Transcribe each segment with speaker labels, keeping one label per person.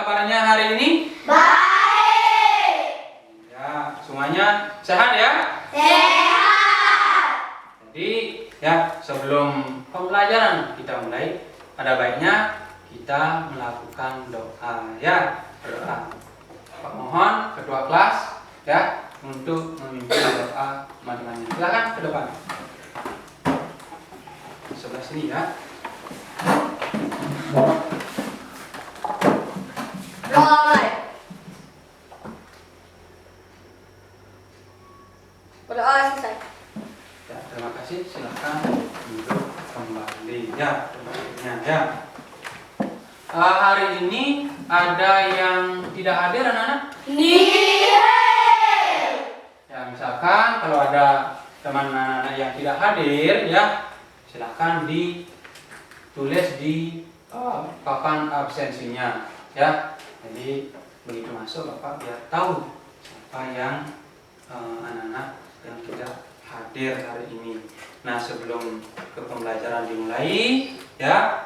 Speaker 1: kabarnya hari ini?
Speaker 2: Baik.
Speaker 1: Ya, semuanya sehat ya?
Speaker 2: Sehat.
Speaker 1: Jadi, ya, sebelum pembelajaran kita mulai, ada baiknya kita melakukan doa ya, berdoa. Pak mohon ketua kelas ya untuk memimpin doa teman-temannya. Silakan ke depan. Sebelah sini ya.
Speaker 2: Doa. Berdoa selesai.
Speaker 1: Ya, terima kasih. Silakan duduk kembali ya, tempatnya ya. Hari ini ada yang tidak hadir anak-anak?
Speaker 2: Nihil.
Speaker 1: Ya, misalkan kalau ada teman anak-anak yang tidak hadir ya, silakan ditulis di papan absensinya ya. Jadi begitu masuk Bapak biar tahu siapa yang anak-anak yang tidak hadir hari ini. Nah, sebelum ke pembelajaran dimulai ya.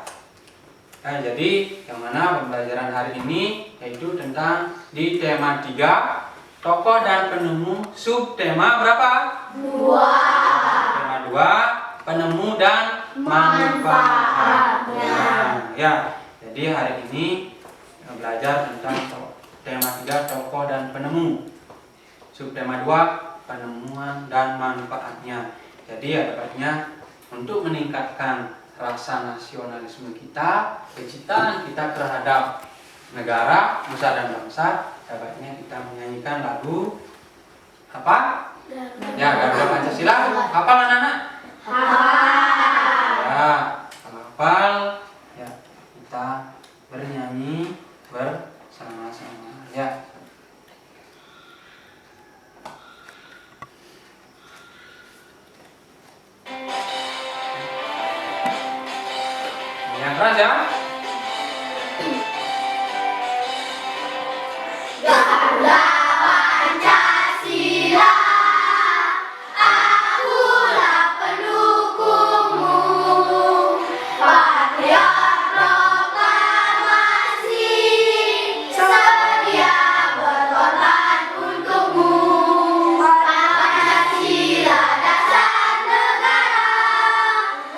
Speaker 1: Nah, jadi yang mana pembelajaran hari ini yaitu tentang di tema 3 tokoh dan penemu, subtema berapa?
Speaker 2: 2.
Speaker 1: Tema 2 penemu dan manfaatnya. Ya, jadi hari ini belajar tentang tema 3 tokoh dan penemu, subtema 2 penemuan dan manfaatnya. Jadi ada baiknya untuk meningkatkan rasa nasionalisme kita, kecintaan kita terhadap negara, nusa dan bangsa, baiknya kita menyanyikan lagu apa? Ya, Garuda Pancasila. Hafal anak-anak? Ya, kalau hafal ya kita bernyanyi bersama-sama ya. Yang keras ya.
Speaker 2: Garuda Pancasila, akulah pendukungmu, patriot proklamasi, sedia berkorban untukmu. Pancasila dasar negara,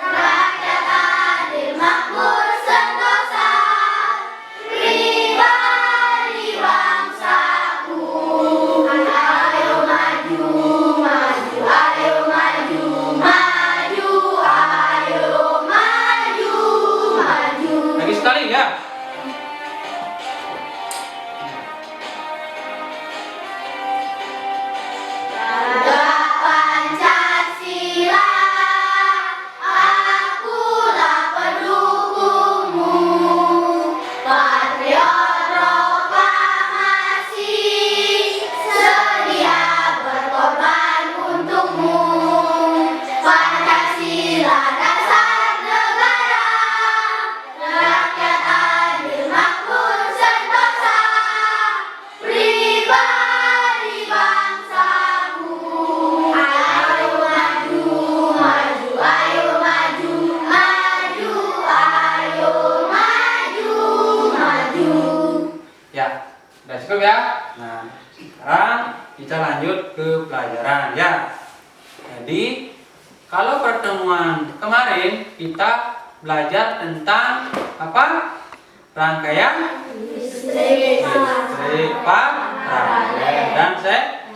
Speaker 2: rakyat adil makmur sentosa, pribadi bangsaku. Ayo maju, maju, ayo maju, maju, ayo maju, maju.
Speaker 1: Lagi sekali ya.
Speaker 2: Garuda Pancasila, akulah pendukungmu, patriot proklamasi, sedia berkorban untukmu. Pancasila dasar negara, rakyat adil makmur sentosa, pribadi bangsaku. Ayo maju, maju, ayo maju, maju, ayo maju, maju.
Speaker 1: Ya, sudah cukup ya. Nah, sekarang kita lanjut ke pelajaran ya. Jadi, kalau pertemuan kemarin kita belajar tentang apa? Rangkaian listrik, paralel dan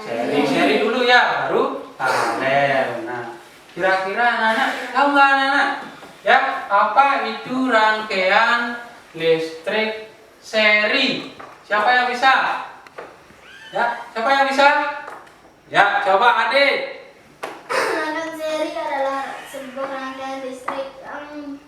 Speaker 1: seri dulu ya, baru paralel. Nah, kira-kira anak-anak tahu nggak anak-anak? Ya, apa itu rangkaian listrik seri? Siapa yang bisa? Ya, siapa yang bisa? Ya, coba adik.
Speaker 3: Rangkaian seri adalah sebuah rangkaian listrik yang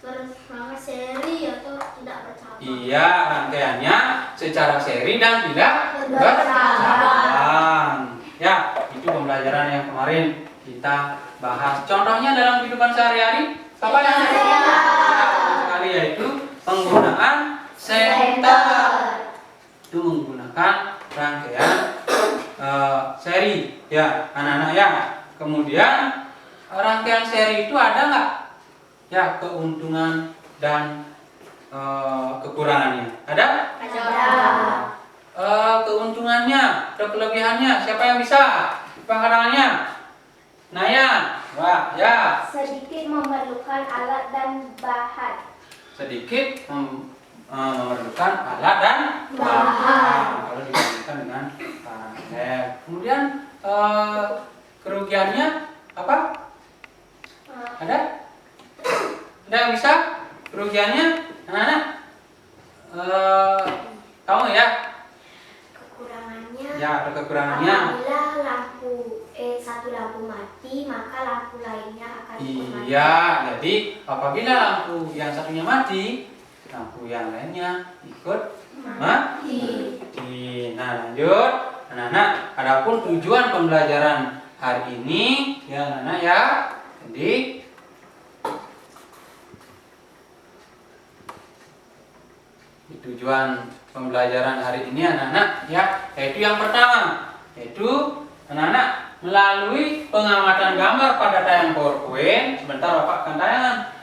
Speaker 3: bersama seri atau tidak bercabang.
Speaker 1: Iya, rangkaiannya secara seri dan tidak bercabang. Ya, itu pembelajaran yang kemarin kita bahas. Contohnya dalam kehidupan sehari-hari, apa yang sekali yaitu penggunaan senter. Itu menggunakan rangkaian seri, ya anak-anak ya. Kemudian rangkaian seri itu ada nggak? Ya keuntungan dan kekurangannya. Ada?
Speaker 2: Ada.
Speaker 1: kelebihannya. Siapa yang bisa? Pengkarangannya. Nayan. Wah, ya.
Speaker 2: Sedikit memerlukan alat dan bahan.
Speaker 1: Sedikit memerlukan alat dan bahan. Kalau dibandingkan dengan paralel. Kemudian kerugiannya apa? Ada? Ada yang bisa? Kerugiannya, anak-anak? Tahu nggak ya?
Speaker 2: Kekurangannya.
Speaker 1: Ya, ada kekurangannya.
Speaker 2: Apabila satu lampu mati, maka lampu lainnya akan ikut mati.
Speaker 1: Iya, jadi apabila lampu yang satunya mati, lampu yang lainnya ikut mati. Nah, lanjut. Anak-anak, adapun tujuan pembelajaran hari ini, ya anak-anak ya. Jadi tujuan pembelajaran hari ini anak-anak ya, yaitu yang pertama, yaitu anak-anak melalui pengamatan gambar pada tayang PowerPoint. Sebentar Bapak akan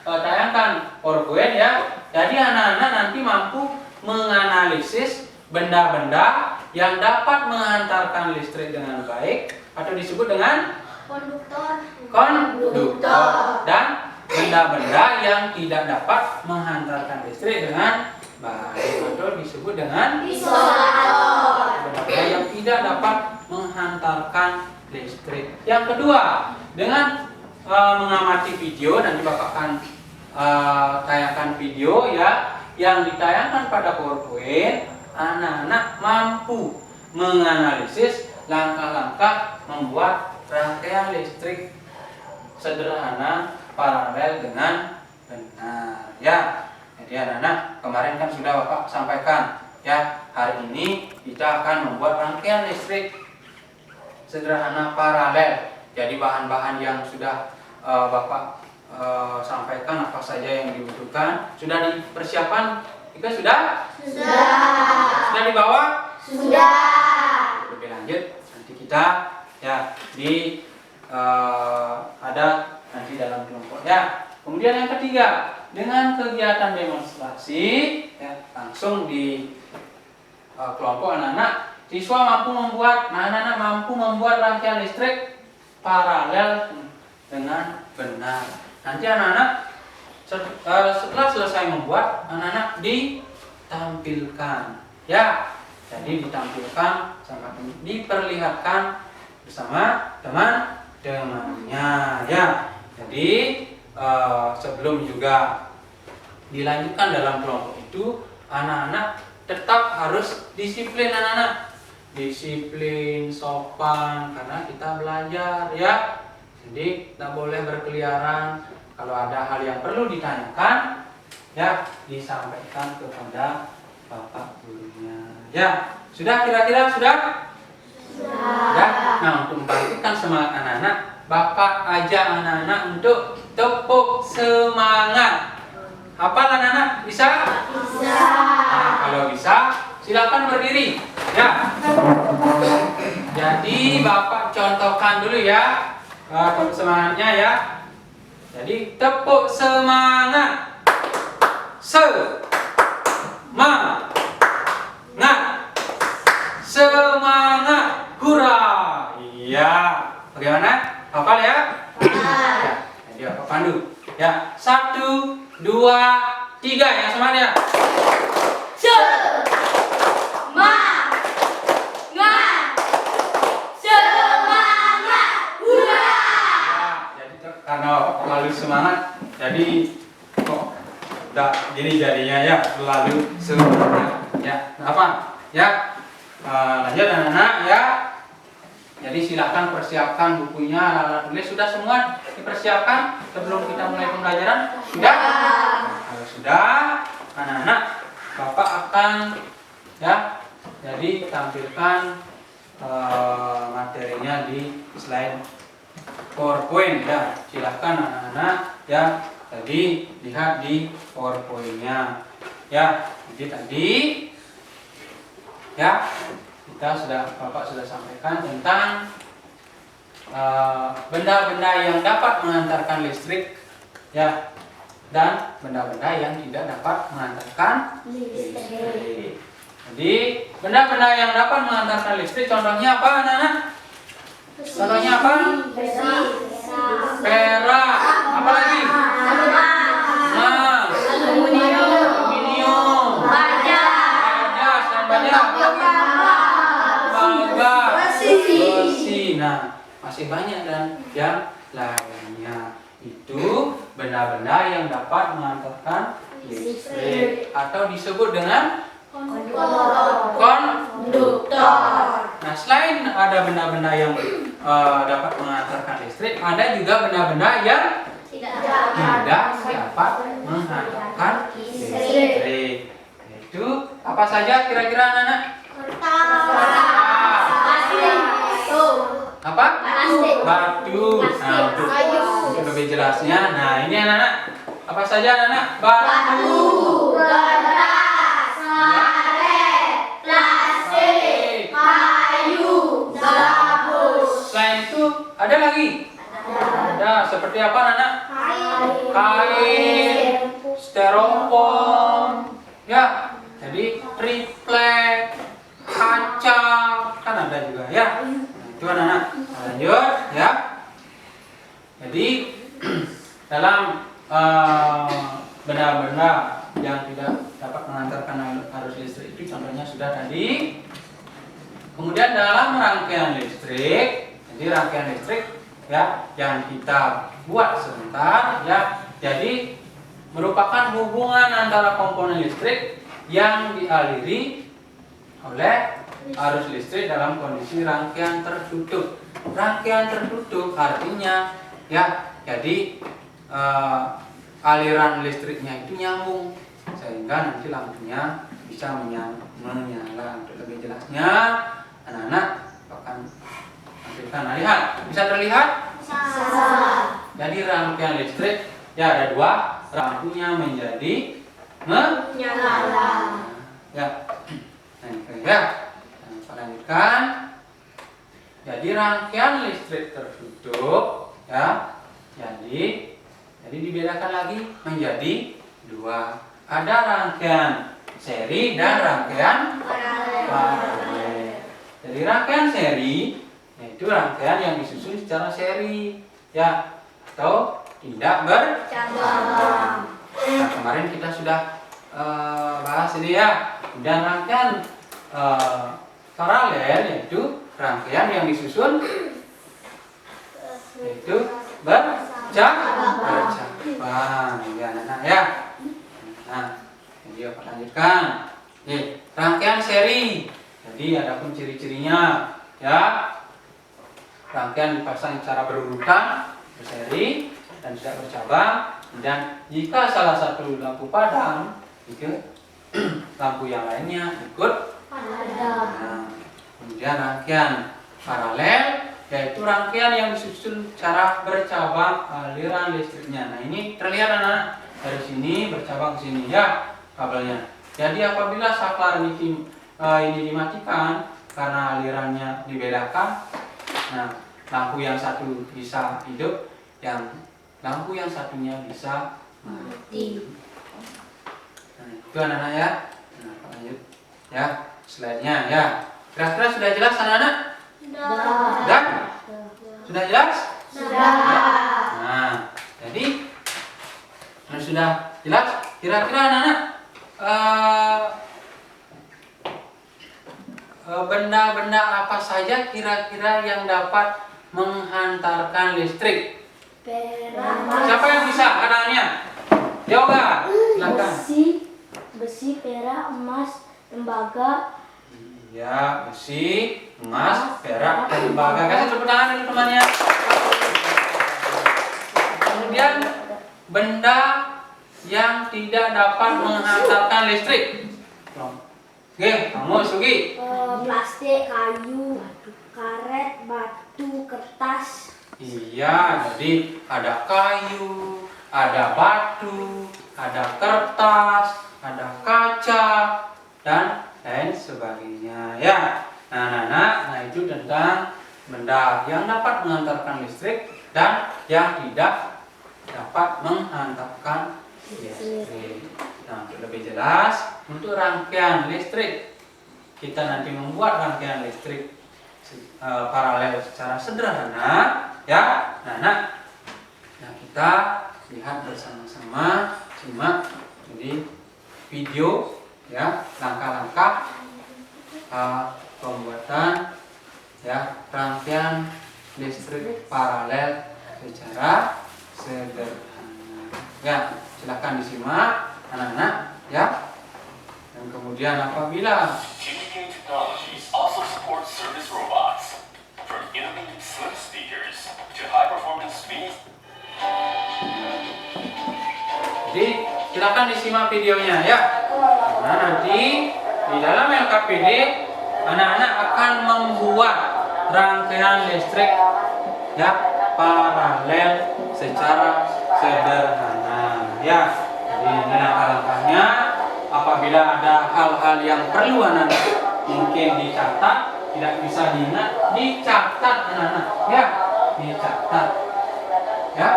Speaker 1: tayangkan PowerPoint ya. Jadi anak-anak nanti mampu menganalisis benda-benda yang dapat menghantarkan listrik dengan baik atau disebut dengan konduktor, dan benda-benda yang tidak dapat menghantarkan listrik dengan baik atau disebut dengan
Speaker 2: Isolator.
Speaker 1: benda yang tidak dapat menghantarkan listrik. Yang kedua, dengan mengamati video, nanti Bapak akan tayangkan video ya, yang ditayangkan pada PowerPoint. Anak-anak mampu menganalisis langkah-langkah membuat rangkaian listrik sederhana paralel dengan benar ya. Jadi anak-anak, kemarin kan sudah Bapak sampaikan ya, hari ini kita akan membuat rangkaian listrik sederhana paralel. Jadi bahan-bahan yang sudah Bapak sampaikan apa saja yang dibutuhkan sudah dipersiapkan. Kita sudah dibawa?
Speaker 2: Sudah.
Speaker 1: Lebih lanjut nanti kita ya ada nanti dalam kelompok ya. Kemudian yang ketiga, dengan kegiatan demonstrasi ya, langsung di kelompok anak-anak, siswa anak-anak mampu membuat rangkaian listrik paralel dengan benar. Nanti anak-anak setelah selesai membuat, anak-anak ditampilkan ya. Jadi ditampilkan sama diperlihatkan bersama teman-temannya ya. Jadi sebelum juga dilanjutkan dalam kelompok itu, anak-anak tetap harus disiplin anak-anak. Disiplin, sopan, karena kita belajar ya. Jadi tidak boleh berkeliaran. Kalau ada hal yang perlu ditanyakan ya, disampaikan kepada Bapak gurunya ya. Sudah, kira-kira sudah? Sudah. Nah, untuk membangkitkan semangat anak-anak, Bapak ajak anak-anak untuk tepuk semangat. Hafal anak-anak? Bisa?
Speaker 2: Bisa.
Speaker 1: Nah, kalau bisa, silakan berdiri. Ya. Jadi Bapak contohkan dulu ya, tepuk semangatnya ya. Jadi tepuk semangat. Semangat. Hura. Iya. Bagaimana? Hafal ya? Ya. Jadi Bapak pandu. Ya. 1, 2, 3 ya semuanya. Karena terlalu semangat, jadi kok udah gini jadinya ya, terlalu semangat ya. Apa ya? Lanjut anak-anak ya. Jadi silakan persiapkan bukunya, alat tulis sudah semua dipersiapkan sebelum kita mulai pembelajaran. Sudah? Kalau sudah, anak-anak, Bapak akan ya, jadi tampilkan materinya di slide PowerPoint ya. Silahkan anak-anak ya, tadi lihat di PowerPoint-nya ya. Jadi tadi ya Bapak sudah sampaikan tentang benda-benda yang dapat mengantarkan listrik ya, dan benda-benda yang tidak dapat mengantarkan listrik. Jadi benda-benda yang dapat mengantarkan listrik contohnya apa anak-anak? Contohnya apa? Perak. Apa lagi? Emas, aluminium, baja, dan banyak tembaga, besi. Nah, masih banyak dan yang lainnya. Itu benda-benda yang dapat mengantarkan listrik atau disebut dengan konduktor. Nah, selain ada benda-benda yang dapat mengantarkan listrik, ada juga benda-benda yang tidak dapat mengantarkan listrik. Itu apa saja kira-kira anak-anak? Apa? Batu. Nah, untuk lebih jelasnya, nah ini anak-anak, apa saja anak-anak? Batu, kertas, karet, plastik, kayu, gabus. Selain itu ada lagi? Ada. Seperti apa anak-anak? Kain, styrofoam, ya. Jadi triplek, kaca, kan ada juga ya. Itu anak-anak. Lanjut ya. Jadi dalam benda-benda yang tidak dapat mengantarkan arus listrik itu contohnya sudah tadi. Kemudian dalam rangkaian listrik, jadi rangkaian listrik ya yang kita buat sebentar ya. Jadi merupakan hubungan antara komponen listrik yang dialiri oleh arus listrik dalam kondisi rangkaian tertutup. Rangkaian tertutup artinya ya, jadi aliran listriknya itu nyambung sehingga nanti lampunya bisa menyala. Untuk lebih jelasnya, anak-anak akan tampilkan. Nah, lihat, bisa terlihat? Jadi rangkaian listrik ya ada dua, lampunya menjadi menyala. Ya, ya. Lanjutkan. Jadi rangkaian listrik tertutup ya. Jadi dibedakan lagi menjadi dua. Ada rangkaian seri dan rangkaian paralel. Jadi rangkaian seri yaitu rangkaian yang disusun secara seri ya, atau tidak bercabang. Nah, kemarin kita sudah bahas ini ya. Dan rangkaian paralel yaitu rangkaian yang disusun yaitu bercabang ya anak-anak ya. Nah, jadi apa lanjutkan? Rangkaian seri. Jadi adapun ciri-cirinya ya, rangkaian dipasang secara berurutan, berseri dan tidak bercabang. Dan jika salah satu lampu padam, lampu yang lainnya ikut padam. Nah, kemudian rangkaian paralel yaitu rangkaian yang disusun secara bercabang aliran listriknya. Nah, ini terlihat anak dari sini bercabang ke sini ya kabelnya. Jadi apabila saklar ini dimatikan karena alirannya dibedakan, nah lampu yang satu bisa hidup, yang lampu yang satunya bisa mati. Nah, itu anak-anak ya. Nah, lanjut ya slide-nya ya. Kira-kira sudah jelas anak-anak? Sudah? Sudah jelas?
Speaker 3: Sudah.
Speaker 1: Nah, jadi sudah jelas. Kira-kira anak-anak benda-benda apa saja kira-kira yang dapat menghantarkan listrik? Siapa yang bisa anak-anaknya? Yoga, silakan.
Speaker 2: Besi, perak, emas, tembaga.
Speaker 1: Ya, besi, emas, perak, dan tembaga. Kasih tepuk tangan dulu temannya. Kemudian benda yang tidak dapat menghantarkan listrik. Oke, kamu Sugi.
Speaker 2: Plastik, kayu, karet, batu, kertas.
Speaker 1: Iya, jadi ada kayu, ada batu, ada kertas, ada kaca, dan lain sebagainya ya. Nah itu tentang benda yang dapat mengantarkan listrik dan yang tidak dapat menghantarkan listrik. Nah, untuk lebih jelas, untuk rangkaian listrik kita nanti membuat rangkaian listrik paralel secara sederhana, ya, nah kita lihat bersama-sama, simak jadi video, ya, langkah-langkah pembuatan, ya, rangkaian listrik paralel secara sederhana. Ya, silakan disimak anak-anak, ya. Dan kemudian apabila
Speaker 4: Communication Technologies also supports service robots, from innovative slim speakers to high-performance speed.
Speaker 1: Jadi silakan disimak videonya, ya. Nah, nanti di dalam LKPD anak-anak akan membuat rangkaian listrik, ya, paralel secara sederhana, ya. Jadi ini langkah-langkahnya. Apabila ada hal-hal yang perlu anak-anak mungkin dicatat, tidak bisa diingat, dicatat anak-anak, ya, dicatat, ya.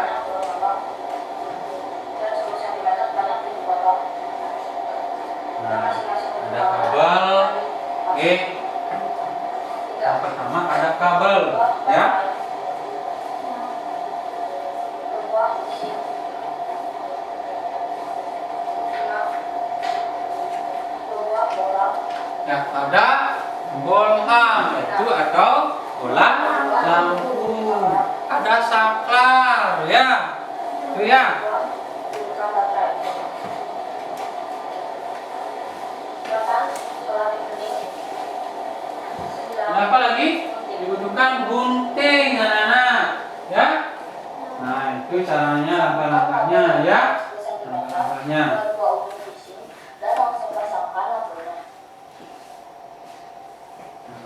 Speaker 1: Nah, ada kabel, oke. Yang pertama ada kabel, ya. Ya, ada bolham itu atau bola lampu, ada saklar, ya, itu ya. Ada apa lagi? Dibutuhkan gunting anak-anak, ya. Nah, itu caranya, langkah-langkahnya, ya, langkah-langkahnya.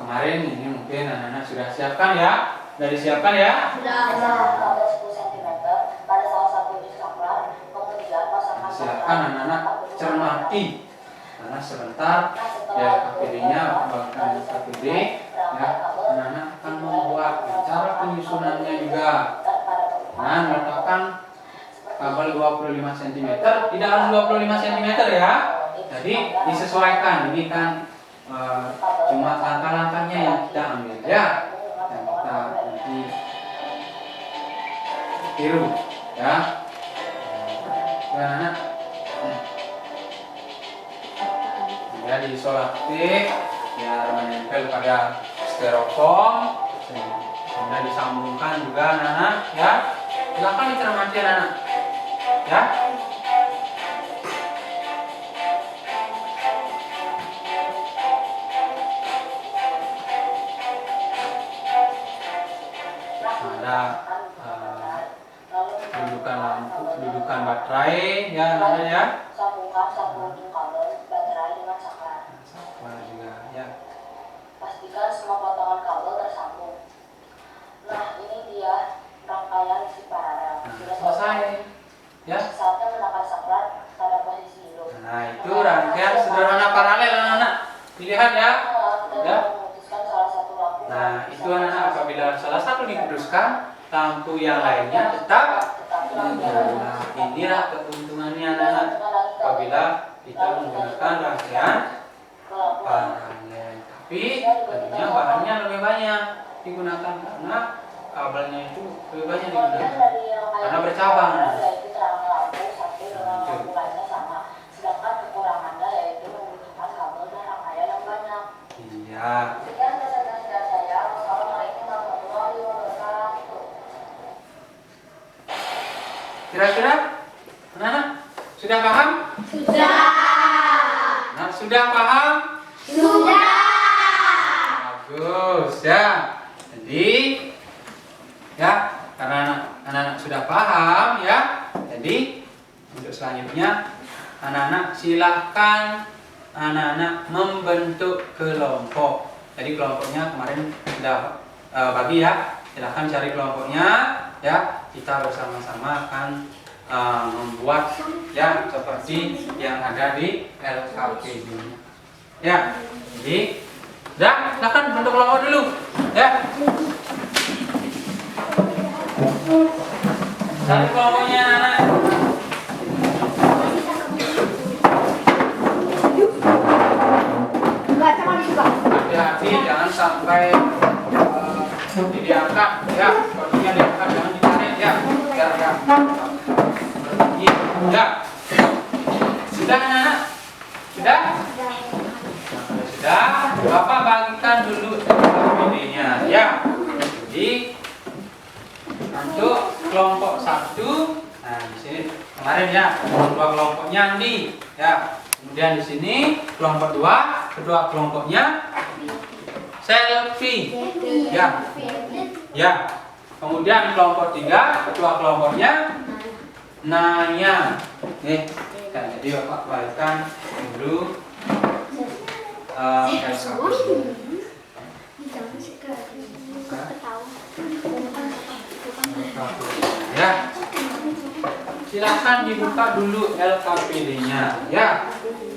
Speaker 1: Kemarin ini mungkin anak-anak sudah siapkan, ya, sudah disiapkan, ya. Silakan anak-anak cermati, karena sebentar ya KPD-nya bahkan KPD, ya, anak-anak akan membuat cara penyusunannya juga. Nah, meletakkan kabel 25 cm, tidak harus 25 cm, ya. Jadi disesuaikan, ini kan cuma langkah-langkahnya yang kita ambil, ya, yang kita nanti tiru, ya. Anak ya, diisolasi biar menempel pada styrofoam, kemudian disambungkan juga anak-anak, ya. Silakan dicermati anak-anak, ya. Ada dudukan lampu, dudukan baterai, ya, anak-anak, ya. Saklar juga, ya.
Speaker 5: Pastikan semua potongan kabel tersambung. Nah, ini dia rangkaian listrik paralel.
Speaker 1: Nah, selesai, ya.
Speaker 5: Saatnya menekan saklar pada posisi hidung.
Speaker 1: Nah, itu rangkaian sederhana paralel anak-anak. Dilihat, ya. Ya.
Speaker 5: Memutuskan salah satu lampu.
Speaker 1: Nah, itu anak-anak apabila salah satu diputuskan, lampu yang lainnya tetap menyala. Nah, inilah keuntungannya anak-anak apabila kita menggunakan rangkaian paralel. Tapi tentunya bahannya lebih banyak digunakan karena kabelnya itu lebih banyak digunakan karena bercabang.
Speaker 5: Yaitu terangan lampu satu dengan lampu lainnya sama. Sedangkan kekurangannya yaitu membutuhkan kabel dan rangkaian yang banyak.
Speaker 1: Iya.
Speaker 5: Sekian presentasi dari saya. Wassalamualaikum warahmatullahi wabarakatuh.
Speaker 1: Kira-kira anak-anak sudah paham?
Speaker 3: Sudah.
Speaker 1: Nah, sudah paham?
Speaker 3: Sudah.
Speaker 1: Bagus, ya. Jadi, ya, karena anak-anak sudah paham, ya. Jadi, untuk selanjutnya anak-anak silahkan anak-anak membentuk kelompok. Jadi kelompoknya kemarin sudah bagi, ya. Silahkan cari kelompoknya, ya. Kita bersama-sama akan membuat, ya, seperti yang ada di LKPD. Ya, jadi ya, silakan bentuk kelompok dulu, ya. Cari kelompoknya anak.
Speaker 2: Enggak, sama juga.
Speaker 1: sampai diangkat ya, kondunya diangkat, jangan ditarik ya. Ya. Sudah anak-anak? Sudah? Sudah. Bapak bagikan dulu LKPD-nya ya. Jadi untuk kelompok 1, nah di sini kemarin ya, kedua kelompoknya Andi ya. Kemudian di sini kelompok 2, kedua kelompoknya selfie ya. Ya. Kemudian kelompok 3, kedua kelompoknya nanya. Jadi Bapak bagikan dulu ya. Silakan dibuka dulu LKPD-nya ya.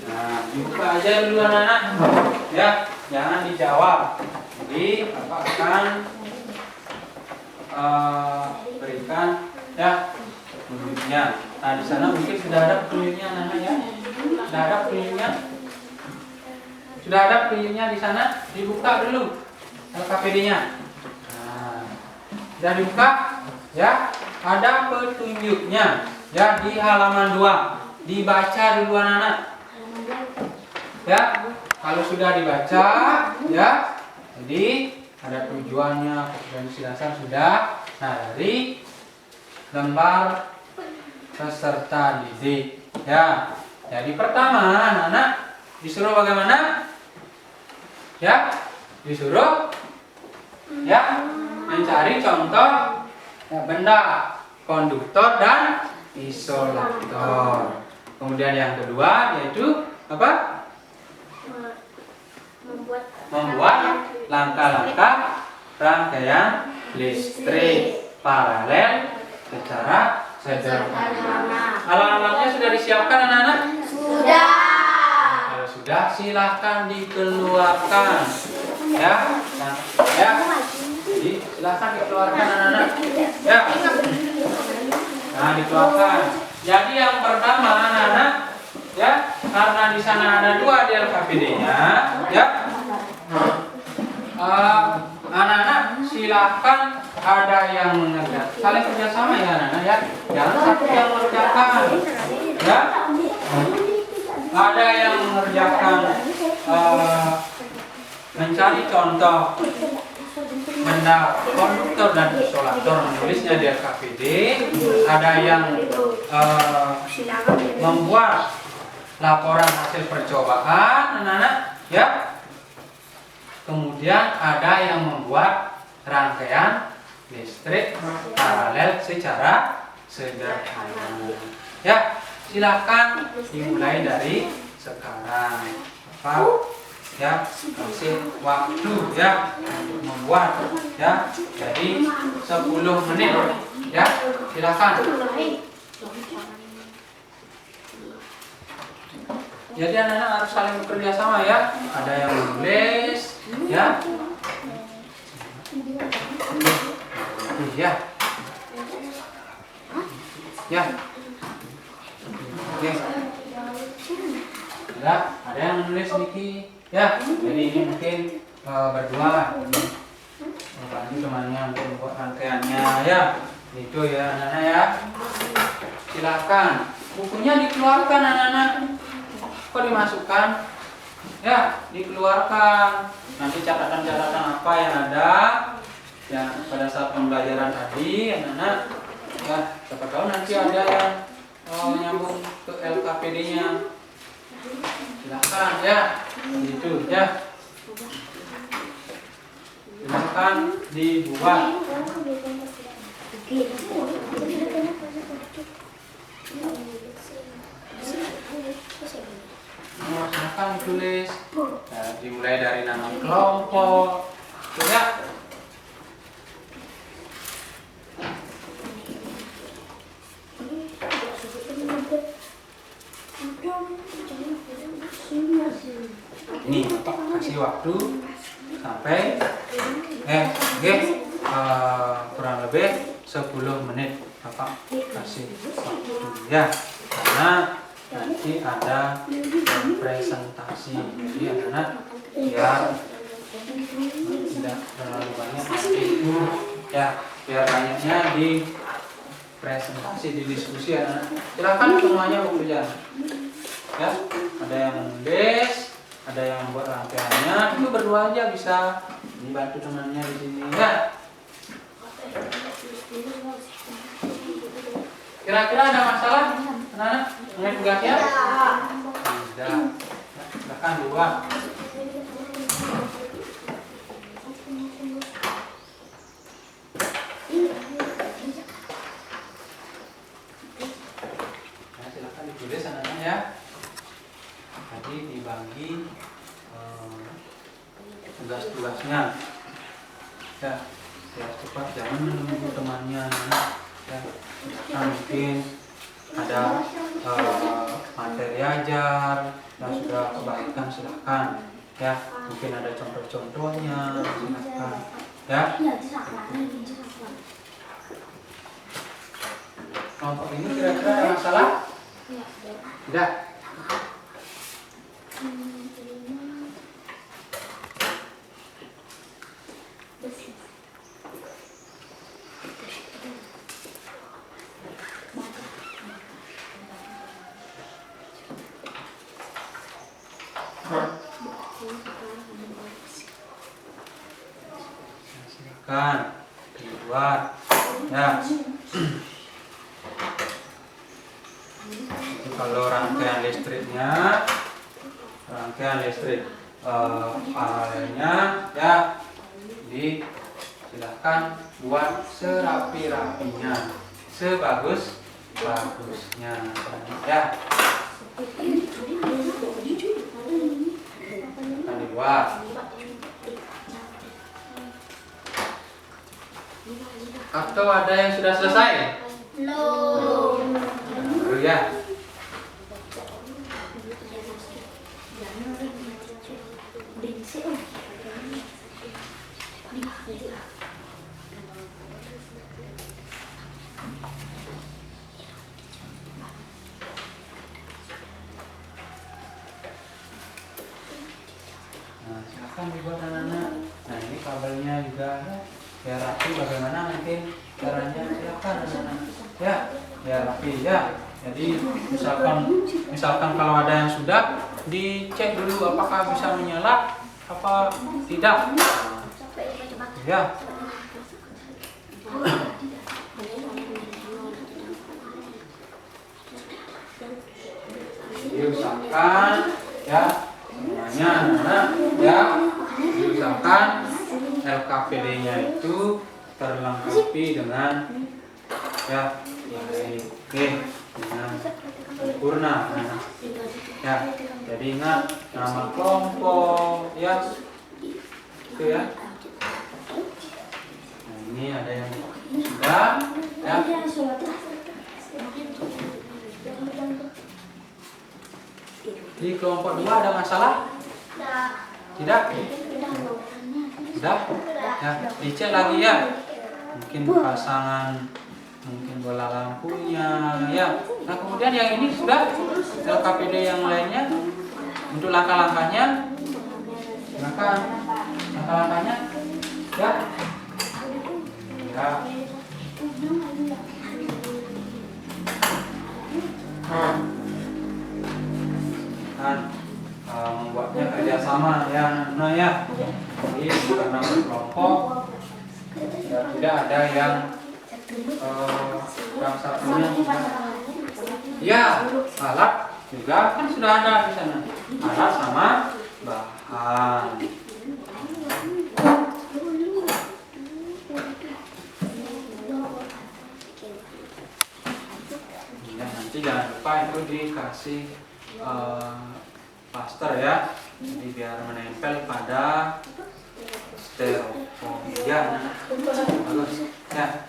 Speaker 1: Nah, dibuka aja dulu anak-anak ya, jangan dijawab. Jadi Bapak akan berikan ya petunjuknya. Nah, di sana mungkin sudah ada petunjuknya anak-anak ya. Sudah ada petunjuknya? Sudah ada petunjuknya di sana? Dibuka dulu LKPD-nya. Nah, sudah dibuka ya. Ada petunjuknya ya di halaman 2. Dibaca dulu anak-anak. Ya, kalau sudah dibaca ya. Jadi ada tujuannya, kompetensi dasar sudah. Nah, dari lembar peserta didik ya. Jadi pertama anak-anak disuruh bagaimana? Ya, disuruh ya mencari contoh ya, benda konduktor dan isolator. Kemudian yang kedua yaitu apa? Membuat langkah-langkah rangkaian listrik paralel secara sederhana. Alat-alatnya sudah disiapkan anak-anak?
Speaker 3: Sudah.
Speaker 1: Kalau sudah silahkan dikeluarkan ya. Nah, ya. Jadi silahkan dikeluarkan anak-anak ya. Nah, dikeluarkan. Jadi yang pertama anak-anak ya, karena di sana ada 2 di LKPD-nya ya. Anak-anak silahkan ada yang mengerjakan, saling kerjasama ya anak-anak ya, jangan satu yang mengerjakan ya. Ada yang mengerjakan mencari contoh benda konduktor dan isolator, menulisnya di LKPD. Ada yang membuat laporan hasil percobaan anak-anak ya. Kemudian ada yang membuat rangkaian listrik paralel secara sederhana. Ya, silakan dimulai dari sekarang. Bapak ya kasih waktu ya untuk membuat ya. Jadi 10 menit ya. Silakan. Jadi anak-anak harus saling bekerja sama ya. Ada yang menulis ya. Iya. Ya. Oke. Ya, ada yang menulis sedikit ya. Jadi ini mungkin berdua. Membantu temannya untuk membuat rangkaiannya ya. Itu ya anak-anak ya. Silakan. Bukunya dikeluarkan anak-anak. Kok dimasukkan? Ya, dikeluarkan. Nanti catatan-catatan apa yang ada ya pada saat pembelajaran tadi anak-anak ya, siapa tahu nanti ada yang nyambung ke LKPD-nya. Silakan ya, gitu ya. Silakan dibuat. Silakan ditulis. Nah, dimulai dari nama kelompok, ya. Ini Bapak kasih waktu sampai kurang lebih 10 menit Bapak kasih waktu ya, karena nanti ada presentasi. Jadi anak-anak biar tidak terlalu banyak itu ya, biar banyaknya di presentasi, di diskusi anak. Silakan semuanya bekerja ya, ada yang menulis, ada yang membuat rangkaiannya, itu berdua aja bisa dibantu temannya di sini ya. Kira-kira ada masalah anak-anak mengenai tugasnya? Tidak. Silakan dibuat. Nah, silakan ditulis anak-anak ya. Tadi dibagi tugas-tugasnya. Ya, biar cepat, jangan menunggu temannya. Ya, mungkin ada materi ajar yang sudah kebagikan, silakan. Ya, mungkin ada contoh-contohnya, silakan. Ya. Kelompok ini kira-kira ada masalah? Tidak. Silakan dibuat ya. Kalau rangkaian listrik paralelnya ya, silakan buat serapi-rapinya, sebagus-bagusnya ya. Akan dibuat. Atau ada yang sudah selesai?
Speaker 3: Belum.
Speaker 1: Baru ya. Nah, silakan dibuat anak-anak. Nah, ini kabelnya juga ya rapi, bagaimana mungkin caranya, silakan anak-anak. Ya, ya rapi ya. Jadi misalkan kalau ada yang sudah, dicek dulu apakah bisa menyala apa tidak. Ya. Diusahakan ya semuanya anak-anak ya, diusahakan LKPD-nya itu terlengkapi dengan ya baik, oke, dengan sempurna ya. Jadi ingat nama kelompok ya, itu ya. Nah, ini ada yang sudah ya. Di kelompok 2 ada masalah? Tidak? Sudah? Ya, dicek lagi ya. Mungkin pasangan, mungkin bola lampunya ya. Nah, kemudian yang ini sudah LKPD yang lainnya untuk langkah-langkahnya. Langkah-langkahnya ya. Ya. Membuatnya kerjasama ya, nah ya. Jadi karena berkelompok ya, tidak ada yang satunya ya, alat juga kan sudah ada di sana, alat sama bahan. Ya, nanti jangan lupa itu dikasih plaster ya, jadi biar menempel pada styrofoam ya. Bagus ya.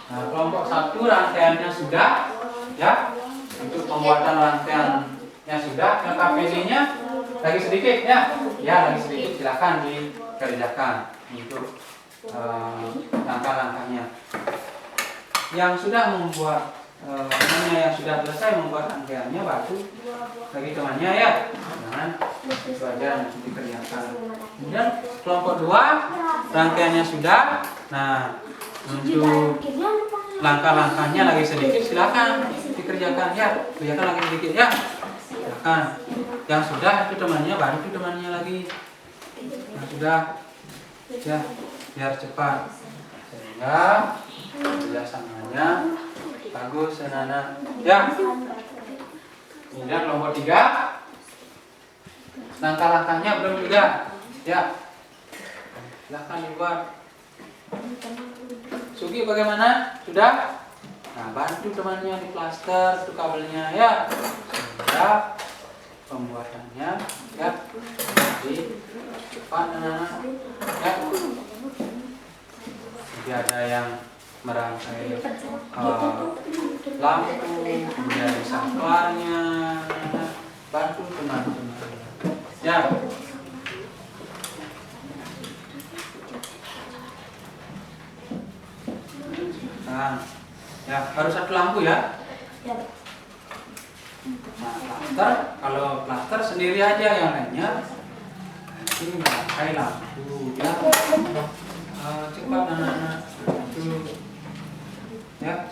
Speaker 1: Nah, kelompok 1 rangkaiannya sudah ya. Untuk pembuatan rangkaiannya sudah, LKPD-nya lagi sedikit ya. Ya, lagi sedikit, silakan dikerjakan untuk langkah-langkahnya. Yang sudah membuat yang sudah selesai membuat rangkaiannya baru bagi temannya ya. Jangan itu aja nanti dikerjakan. Kemudian kelompok 2 rangkaiannya sudah. Nah, untuk langkah-langkahnya lagi sedikit, silakan dikerjakan ya. Kerjakan lagi sedikit ya. Silakan. Yang sudah itu temannya, baru itu temannya lagi. Yang sudah ya, biar cepat sehingga kerjasamanya bagus anak-anak ya. Kemudian kelompok 3 langkah-langkahnya belum juga ya. Silakan dibuat. Sugi bagaimana? Sudah? Nah, bantu temannya di plaster itu kabelnya ya. Sudah pembuatannya ya. Jadi cepat anak-anak ya. Jadi ada yang merangkai lampu, kemudian saklarnya, bantu teman-teman ya. Nah, ya baru 1 lampu ya. Nah, plaster, kalau plaster sendiri aja, yang lainnya nanti memakai lampu ya. Cepat anak-anak itu ya.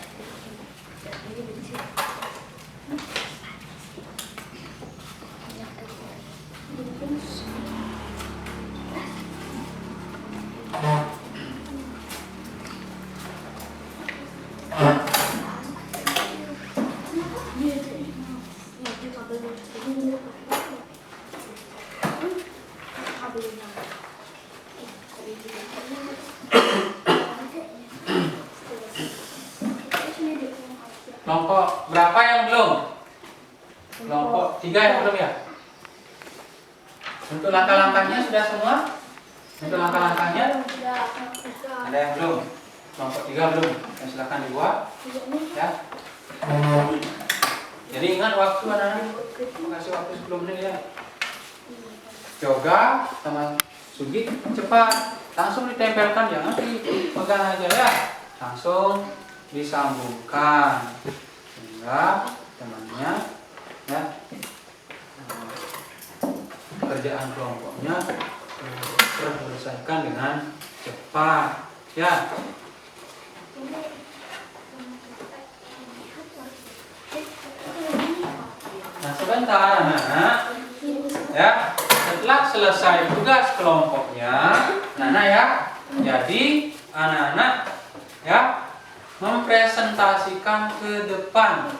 Speaker 1: Kelompok berapa yang belum? Kelompok 3 yang belum ya? Untuk langkah-langkahnya sudah semua? Untuk langkah-langkahnya ada yang belum? Kelompok 3 belum? Ya, silakan dibuat ya. Jadi ingat waktu anak-anak, kasih waktu 10 menit ya. Yoga sama Sugi cepat, langsung ditempelkan, jangan dipegang aja ya. Langsung disambungkan sehingga temannya ya, kerjaan kelompoknya terselesaikan dengan cepat ya. Nah, sebentar anak-anak ya, setelah selesai tugas kelompoknya anak-anak ya, jadi anak-anak ya mempresentasikan ke depan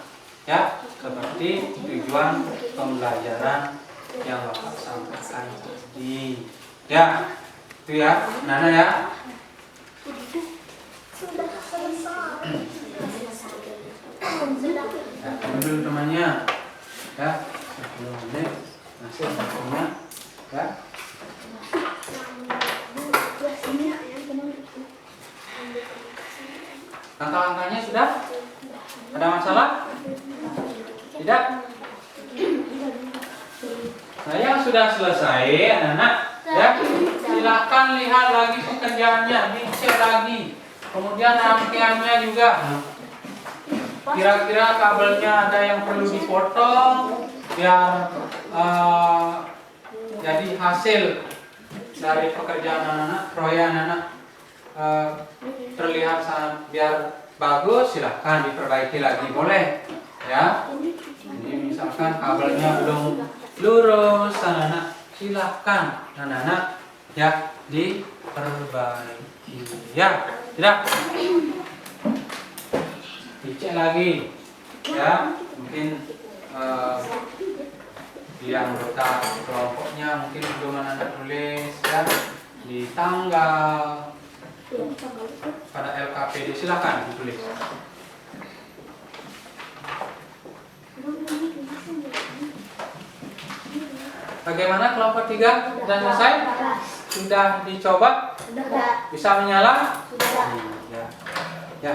Speaker 1: ya, seperti tujuan pembelajaran yang Bapak sampaikan tadi ya. Itu ya anak-anak ya. Ya, dulu temannya ya, 10 menit masih waktunya ya. Langkah-langkahnya sudah? Ada masalah? Tidak? Nah, yang sudah selesai anak-anak ya, silakan lihat lagi pekerjaannya, dicek lagi. Kemudian rangkaiannya juga. Kira-kira kabelnya ada yang perlu dipotong biar jadi hasil dari pekerjaan anak-anak, proyek anak-anak terlihat sangat biar bagus, silahkan diperbaiki lagi, boleh ya. Jadi misalkan kabelnya belum lurus anak-anak, silahkan anak-anak ya diperbaiki ya. Tidak, dicek lagi ya, mungkin di anggota kelompoknya mungkin belum anak-anak tulis ya di tanggal pada LKPD, silakan ditulis. Bagaimana kelompok 3 sudah selesai? Sudah dicoba? Bisa menyala? Ya. Ya.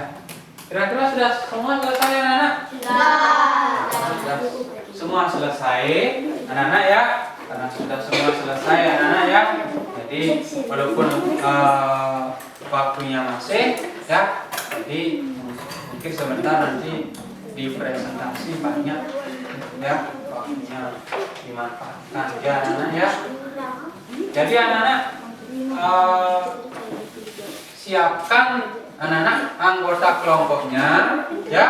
Speaker 1: Kira-kira sudah semua selesai anak-anak? Sudah semua selesai anak-anak ya. Karena sudah semua selesai anak-anak ya. Jadi walaupun waktunya masih ya, jadi mungkin sebentar nanti di presentasi banyak ya waktunya dimanfaatkan ya anak-anak ya. Jadi anak-anak siapkan anak-anak anggota kelompoknya ya.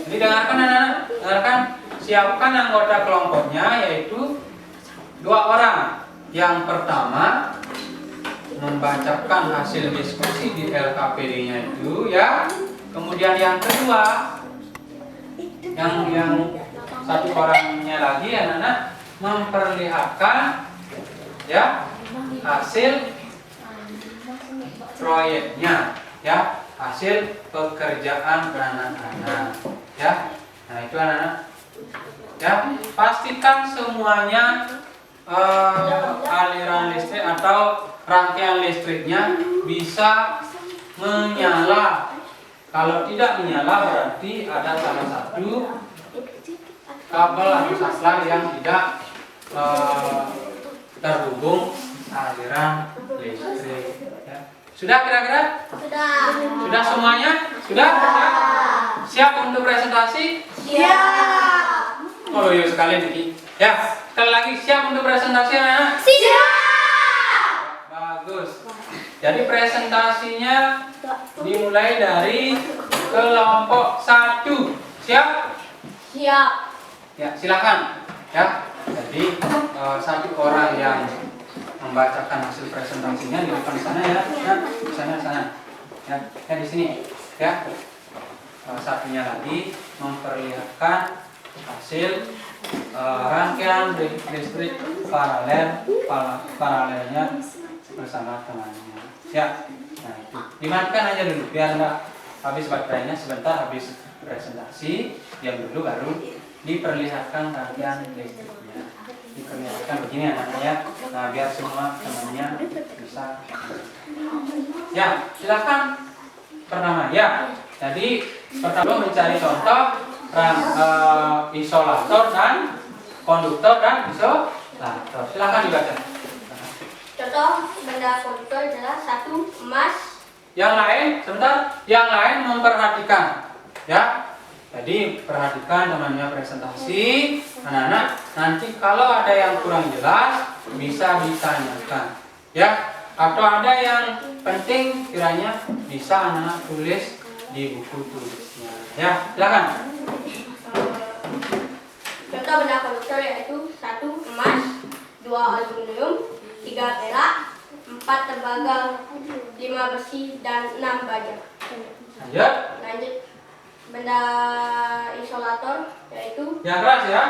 Speaker 1: Jadi dengarkan anak-anak, dengarkan, siapkan anggota kelompoknya yaitu 2 orang. Yang pertama membacakan hasil diskusi di LKPD-nya itu ya. Kemudian yang kedua yang 1 orangnya lagi anak-anak memperlihatkan ya hasil proyeknya ya, hasil pekerjaan anak-anak ya. Nah itu anak-anak ya, pastikan semuanya aliran listrik atau rangkaian listriknya bisa menyala. Kalau tidak menyala berarti ada salah satu kabel atau saklar yang tidak terhubung aliran listrik ya. Sudah kira-kira? Sudah semuanya? Sudah? Siap untuk presentasi?
Speaker 3: Siap.
Speaker 1: Oh iya sekali nih. Ya, sekali lagi siap untuk presentasi anak-anak?
Speaker 3: Siap.
Speaker 1: Bagus. Jadi presentasinya dimulai dari kelompok 1. Siap?
Speaker 3: Siap.
Speaker 1: Ya, silakan. Ya. Jadi 1 orang yang membacakan hasil presentasinya di depan sana ya. Ya, di sana. Ya, di sini. Ya. Satunya lagi memperlihatkan hasil rangkaian listrik paralelnya bersama temannya. Ya, nah itu dimakan aja dulu biar nggak habis baterainya sebentar habis presentasi, yang dulu baru diperlihatkan rangkaian listriknya. Diperlihatkan begini anak-anaknya, nah biar semua temannya bisa. Ya, silakan pertama ya. Jadi pertama mencari contoh isolator dan konduktor dan isolator. Silakan dibaca.
Speaker 3: Contoh benda konduktor adalah 1 emas.
Speaker 1: Yang lain, sebentar. Yang lain memperhatikan, ya. Jadi perhatikan temannya presentasi, anak-anak. Nanti kalau ada yang kurang jelas bisa ditanyakan, ya. Atau ada yang penting kiranya bisa anak-anak tulis di buku tulisnya. Ya, silakan.
Speaker 3: Contoh benda konduktor yaitu 1 emas, 2 aluminium, 3 perak, 4 tembaga, 5 besi, dan 6 baja. Lanjut benda isolator yaitu
Speaker 1: yang keras ya.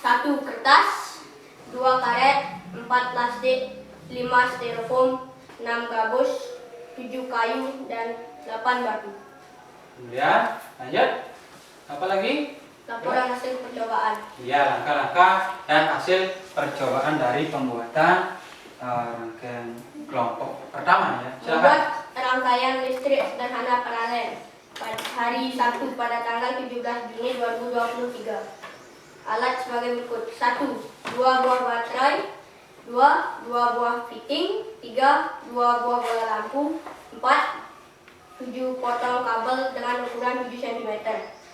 Speaker 3: 1 kertas, 2 karet, 4 plastik, 5 styrofoam, 6 gabus, 7 kayu, dan 8 batu.
Speaker 1: Kemudian lanjut. Apa lagi?
Speaker 3: Laporan hasil percobaan.
Speaker 1: Iya, langkah-langkah dan hasil percobaan dari pembuatan rangkaian kelompok pertama ya. Silakan.
Speaker 3: Membuat rangkaian listrik sederhana paralel pada hari Sabtu pada tanggal 17 Juni 2023. Alat sebagai berikut: 1. 2 buah baterai, 2 buah fitting, 3 2 buah bola lampu, 4 7 potong kabel dengan ukuran 7 cm,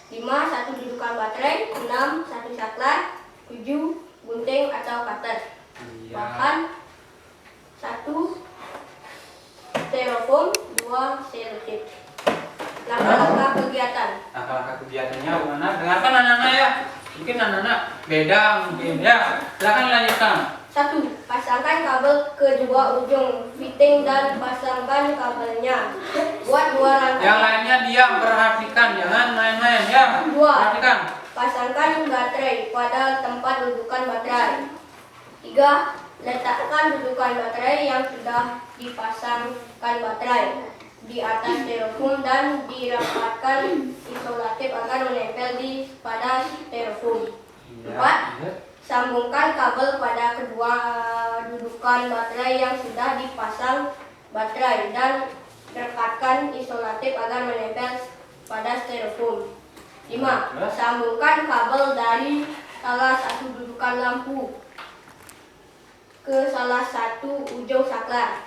Speaker 3: 5 1 dudukan baterai, 6 1 saklar, 7 gunting atau cutter,
Speaker 1: Iya.
Speaker 3: bahan 1 styrofoam, 2 selotip. Langkah-langkah kegiatan.
Speaker 1: Langkah-langkah kegiatannya bagaimana? Dengarkan anak-anak ya. Mungkin anak-anak beda mungkin ya. Silakan lanjutkan.
Speaker 3: 1. Pasangkan kabel ke 2 ujung fitting dan pasangkan kabelnya. Buat 2 rangkaian.
Speaker 1: Yang lainnya diam, perhatikan, jangan main-main ya.
Speaker 3: 2.
Speaker 1: Perhatikan.
Speaker 3: Pasangkan baterai pada tempat dudukan baterai. 3. Letakkan dudukan baterai yang sudah dipasangkan baterai di atas styrofoam dan dirapatkan isolatif agar menempel pada styrofoam. 4. Sambungkan kabel pada kedua dudukan baterai yang sudah dipasang baterai dan rekatkan isolatif agar menempel pada styrofoam. 5. Sambungkan kabel dari salah satu dudukan lampu ke salah satu ujung saklar.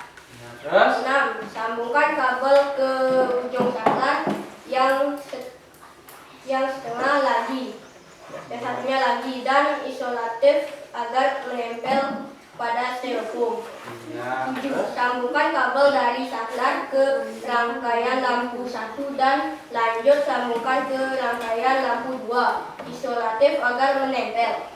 Speaker 1: Terus
Speaker 3: 6. Sambungkan kabel ke ujung saklar yang yang setengah lagi, yang satunya lagi, dan isolatif agar menempel pada styrofoam.
Speaker 1: Ya.
Speaker 3: 7. Sambungkan kabel dari saklar ke rangkaian lampu 1 dan lanjut sambungkan ke rangkaian lampu 2, isolatif agar menempel.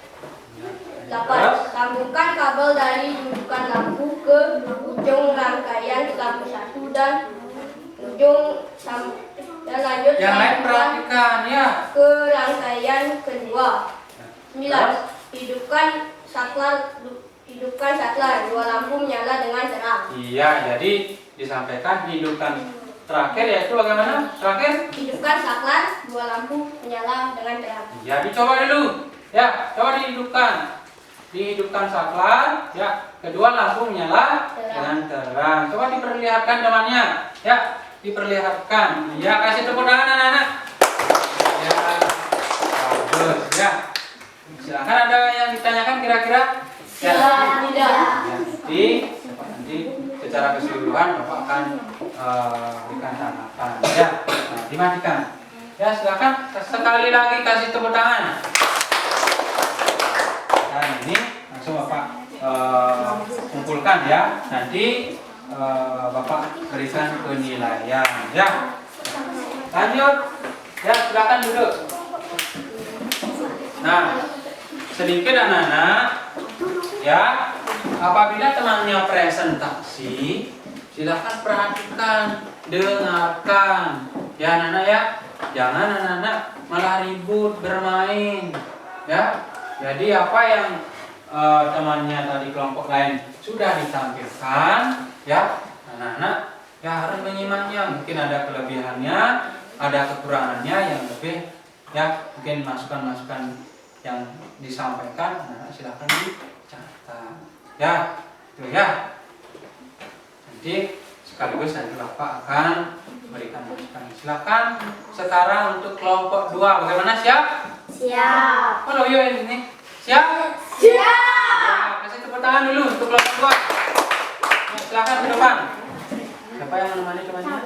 Speaker 3: 8. Sambungkan kabel dari dudukan lampu ke ujung rangkaian lampu 1 dan lanjut
Speaker 1: Yang lain
Speaker 3: sambungkan
Speaker 1: perhatikan ya.
Speaker 3: ke rangkaian kedua. 9. Hidupkan saklar, dua lampu menyala dengan terang.
Speaker 1: Iya, jadi disampaikan hidupkan terakhir yaitu bagaimana? Terakhir?
Speaker 3: Hidupkan saklar, dua lampu menyala dengan terang.
Speaker 1: Ya, dicoba dulu. Ya, coba dihidupkan. Dihidupkan saklar, ya. Kedua lampu menyala dengan terang. Coba diperlihatkan temannya. Ya, diperlihatkan. Ya, kasih tepuk tangan anak-anak. Ya, bagus. Ya. Silakan, ada yang ditanyakan kira-kira? Ya. Nanti secara keseluruhan Bapak akan berikan tanggapan. Ya, nah, dimatikan. Ya, silakan sekali lagi kasih tepuk tangan. Dan ini langsung Bapak kumpulkan ya. Nanti Bapak berikan penilaian. Ya. Lanjut. Ya, silakan duduk. Nah, sedikit anak-anak. Ya, apabila temannya presentasi, silakan perhatikan, dengarkan. Ya anak-anak ya, jangan anak-anak malah ribut bermain. Ya, jadi apa yang temannya tadi kelompok lain sudah ditampilkan, ya anak-anak ya harus menyimaknya. Mungkin ada kelebihannya, ada kekurangannya yang lebih. Ya, mungkin masukan-masukan yang disampaikan, anak-anak silakan dicatat. Ya, itu ya. Nanti sekaligus nanti Bapak akan berikan masukan. Silakan sekarang untuk kelompok 2. Bagaimana, siap?
Speaker 2: Siap.
Speaker 1: Halo, yuk ini. Siap?
Speaker 2: Siap.
Speaker 1: Ya, kasih tepuk tangan dulu untuk kelompok 2. Ya, silakan ke depan. Siapa yang menemani temannya?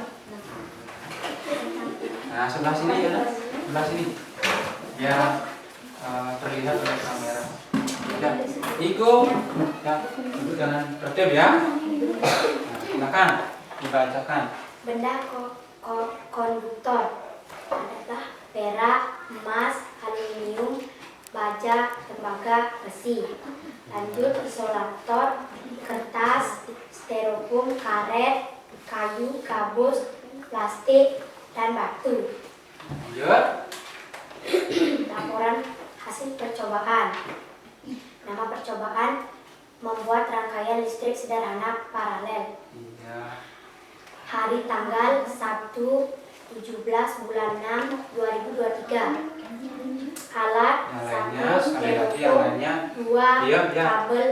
Speaker 1: Nah, sebelah sini ya, nak. Sebelah sini. Biar terlihat oleh kamera. Ya, Igo, ya, duduk dengan tertib ya. Nah, silakan dibacakan.
Speaker 2: Benda konduktor adalah perak, emas, aluminium, baja, tembaga, besi. Lanjut, isolator, kertas, styrofoam, karet, kayu, gabus, plastik, dan batu.
Speaker 1: Lanjut.
Speaker 2: Laporan hasil percobaan. Nama percobaan membuat rangkaian listrik sederhana paralel.
Speaker 1: Iya.
Speaker 2: Hari tanggal 1/17 bulan 6 2023. Alat
Speaker 1: Yang lainnya,
Speaker 2: 1
Speaker 1: sekali lagi yang
Speaker 2: styrofoam,
Speaker 1: lainnya.
Speaker 2: 2
Speaker 1: Diam, ya.
Speaker 2: kabel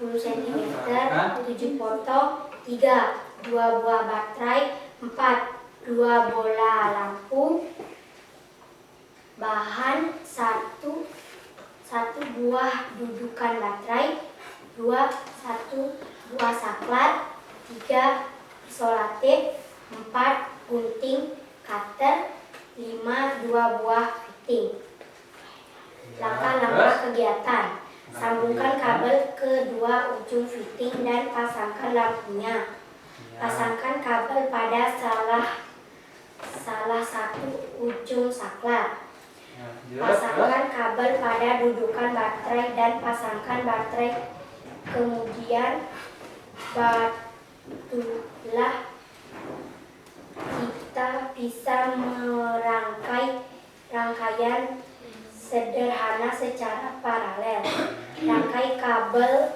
Speaker 2: 10 cm,
Speaker 1: Kan?
Speaker 2: 7 potong, 3 2 buah baterai, 4 2 bola lampu, bahan 1 buah dudukan baterai, 2 1 buah saklar, 3 isolatif, 4 gunting cutter, 5 2 buah fitting. Langkah-langkah kegiatan. Sambungkan kabel ke dua ujung fitting dan pasangkan lampunya. Pasangkan kabel pada salah satu ujung saklar. Pasangkan kabel pada dudukan baterai dan pasangkan baterai. Kemudian batulah kita bisa merangkai rangkaian sederhana secara paralel. Rangkai kabel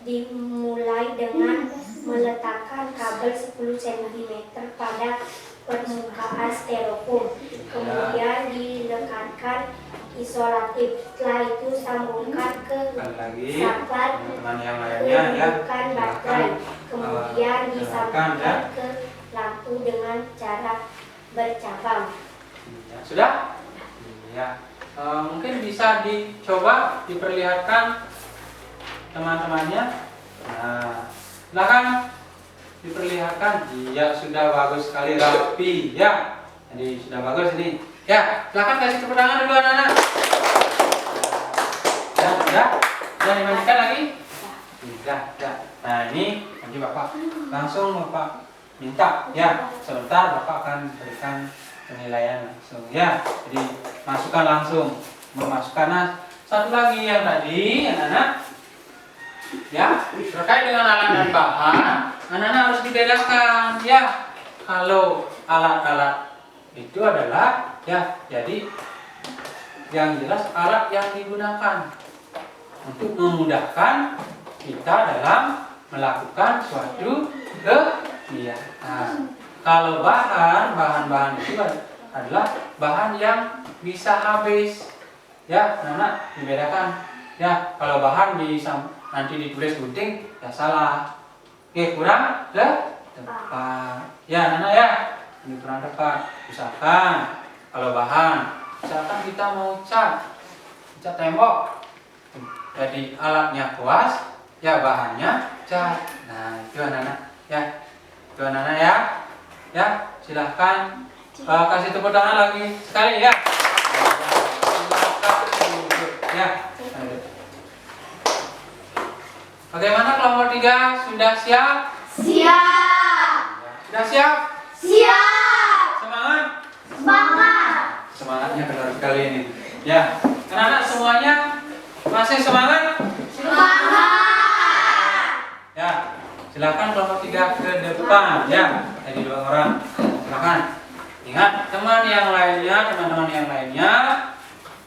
Speaker 2: dimulai dengan meletakkan kabel 10 cm pada permukaan styrofoam. Kemudian dilekatkan isolatif. Setelah itu sambungkan ke saklar
Speaker 1: teman yang lainnya ya.
Speaker 2: dudukan baterai. Kemudian
Speaker 1: ya.
Speaker 2: disambungkan ke lampu dengan cara bercabang.
Speaker 1: Ya, sudah? Ya. Mungkin bisa dicoba diperlihatkan teman-temannya. Nah, silakan diperlihatkan. Iya, sudah bagus sekali, rapi ya. Jadi sudah bagus ini. Ya, silakan kasih tepuk tangan dulu anak-anak. Sudah dimandikan lagi? Sudah. Nah ini nanti Bapak langsung Bapak minta ya. Sebentar Bapak akan berikan penilaian langsung ya. Jadi masukkan langsung. Memasukkan. Nah, satu lagi yang tadi anak-anak ya terkait dengan alat dan bahan, anak-anak harus dibedakan ya. Kalau alat-alat itu adalah ya, jadi yang jelas alat yang digunakan untuk memudahkan kita dalam melakukan suatu kegiatan. Kalau bahan-bahan itu adalah bahan yang bisa habis. Ya, anak dibedakan. Ya, kalau bahan nanti ditulis gunting, ya salah. Oke, kurang tepat. Ya, anak ya, ini kurang tepat. Misalkan kalau bahan, misalkan kita mau cat tembok, jadi alatnya kuas, ya bahannya cat. Nah itu anak-anak ya, ya silahkan kasih tepuk tangan lagi sekali ya. Ya. Bagaimana kelompok 3 sudah siap?
Speaker 2: Siap.
Speaker 1: Sudah siap?
Speaker 2: Siap.
Speaker 1: Semangat?
Speaker 2: Semangat.
Speaker 1: Semangatnya benar sekali ini. Ya, anak-anak semuanya masih semangat?
Speaker 2: Semangat.
Speaker 1: Ya, silakan kelompok 3 ke depan ya. Jadi 2 orang. Silakan. Ingat teman-teman yang lainnya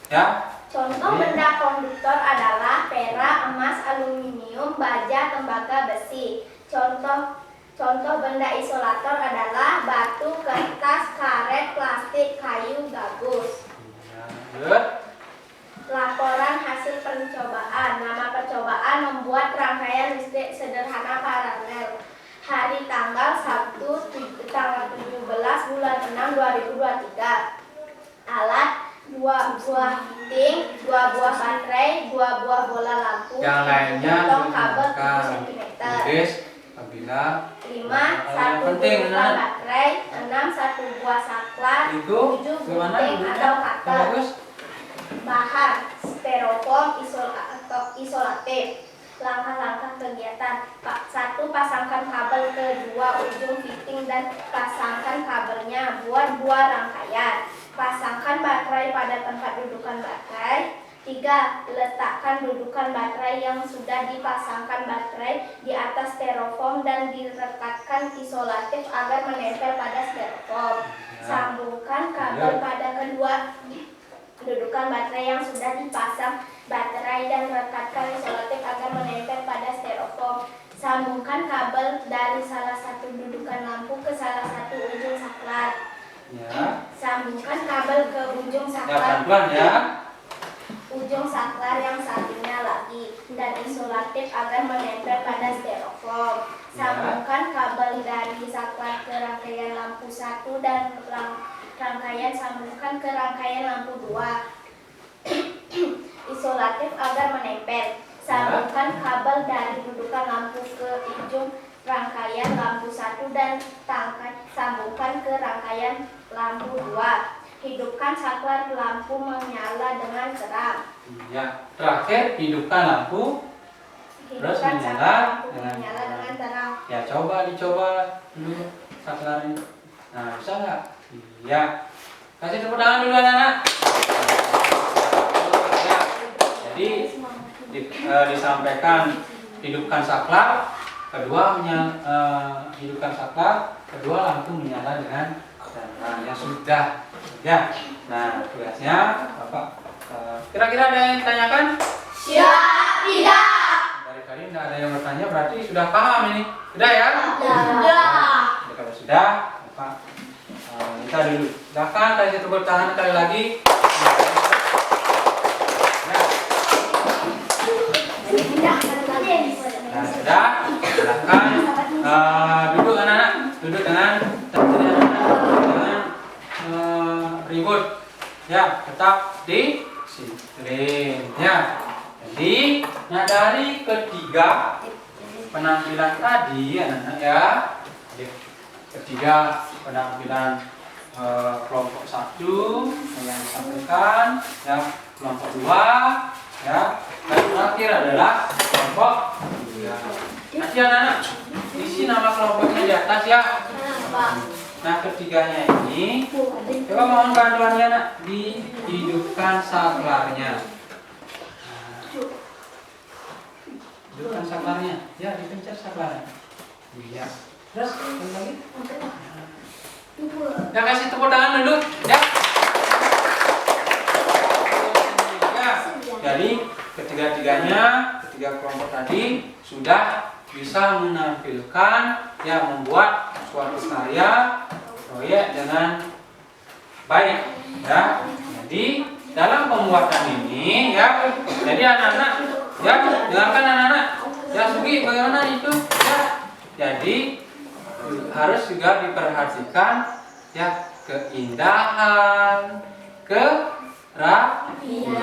Speaker 1: ya.
Speaker 2: Contoh benda konduktor adalah perak, emas, aluminium, baja, tembaga, besi. Contoh benda isolator adalah batu, kertas, karet, plastik, kayu, gabus. Laporan hasil percobaan. Nama percobaan membuat rangkaian listrik sederhana paralel. Hari tanggal Sabtu tanggal 17 bulan 6 2023. Alat 2 buah gunting, 2 buah baterai, 2 buah bola lampu,
Speaker 1: Yang lainnya
Speaker 2: potong kabel
Speaker 1: digunakan
Speaker 2: 7 cm.
Speaker 1: tulis apabila
Speaker 2: 5. Satu
Speaker 1: penting,
Speaker 2: buah
Speaker 1: Nak.
Speaker 2: baterai. 6. Satu buah saklar.
Speaker 1: Itu
Speaker 2: 7
Speaker 1: gimana
Speaker 2: gunting
Speaker 1: ibunya?
Speaker 2: atau cutter.
Speaker 1: Bagus.
Speaker 2: Bahan styrofoam isolatif. Langkah-langkah kegiatan. 1. Pasangkan kabel ke 2 ujung fitting dan pasangkan kabelnya. Buat 2 rangkaian. Pasangkan baterai pada tempat dudukan baterai. 3. Letakkan dudukan baterai yang sudah dipasangkan baterai di atas styrofoam dan direkatkan isolatif agar menempel pada styrofoam. Sambungkan kabel pada kedua dudukan baterai yang sudah dipasang baterai dan rekatkan isolatif agar menempel pada styrofoam. Sambungkan kabel dari salah satu dudukan lampu ke salah satu ujung saklar.
Speaker 1: Ya.
Speaker 2: Sambungkan kabel ke ujung
Speaker 1: Ya,
Speaker 2: saklar.
Speaker 1: pelan-pelan ya.
Speaker 2: Ujung saklar yang satunya lagi dan isolatif agar menempel pada styrofoam. Sambungkan kabel dari saklar ke rangkaian lampu 1 dan rangkaian sambungkan ke rangkaian lampu 2. Isolatif agar menempel. Sambungkan kabel dari dudukan lampu ke ujung rangkaian lampu 1 dan sambungkan ke rangkaian lampu 2. Hidupkan saklar lampu menyala dengan terang.
Speaker 1: Ya, terakhir hidupkan lampu. Terus
Speaker 2: Hidupkan
Speaker 1: menyala
Speaker 2: saklar lampu
Speaker 1: dengan
Speaker 2: menyala dengan terang.
Speaker 1: Ya, dicoba dulu saklarnya. Nah, bisa nggak? Iya. Kasih tepuk tangan dulu anak-anak. Ya. Jadi disampaikan hidupkan saklar, kedua hidupkan saklar, kedua lampu menyala dengan terang. Yang sudah ya. Nah, tugasnya Bapak kira-kira ada yang ditanyakan?
Speaker 2: Siap, tidak.
Speaker 1: Dari tadi tidak ada yang bertanya, berarti sudah paham ini. Sudah ya?
Speaker 2: Sudah.
Speaker 1: Jadi kalau sudah, Bapak minta dulu. Silakan kasih tepuk tangan sekali lagi. Nah, sudah. Silakan duduk anak-anak. Duduk dengan ribut. Ya, tetap disiplin. Ya. Jadi, nah dari ketiga penampilan tadi anak-anak ya. Ketiga penampilan kelompok 1 yang disampaikan, ya kelompok 2, ya dan terakhir adalah kelompok 3. Nanti anak-anak isi nama kelompoknya di atas ya. Nah ketiganya ini, coba mohon bantuannya nak, dihidupkan saklarnya. Hidupkan saklarnya, ya dipencet saklarnya. Iya. Terus lagi. Ya kasih tepuk tangan dulu, ya. Ya. Jadi ketiga kelompok tadi sudah bisa menampilkan, ya membuat suatu karya proyek dengan baik, ya. Jadi dalam pembuatan ini, ya. Jadi anak-anak, ya dengarkan anak-anak. Ya Sugi, bagaimana itu? Ya. Jadi harus juga diperhatikan, ya keindahan, kerapian,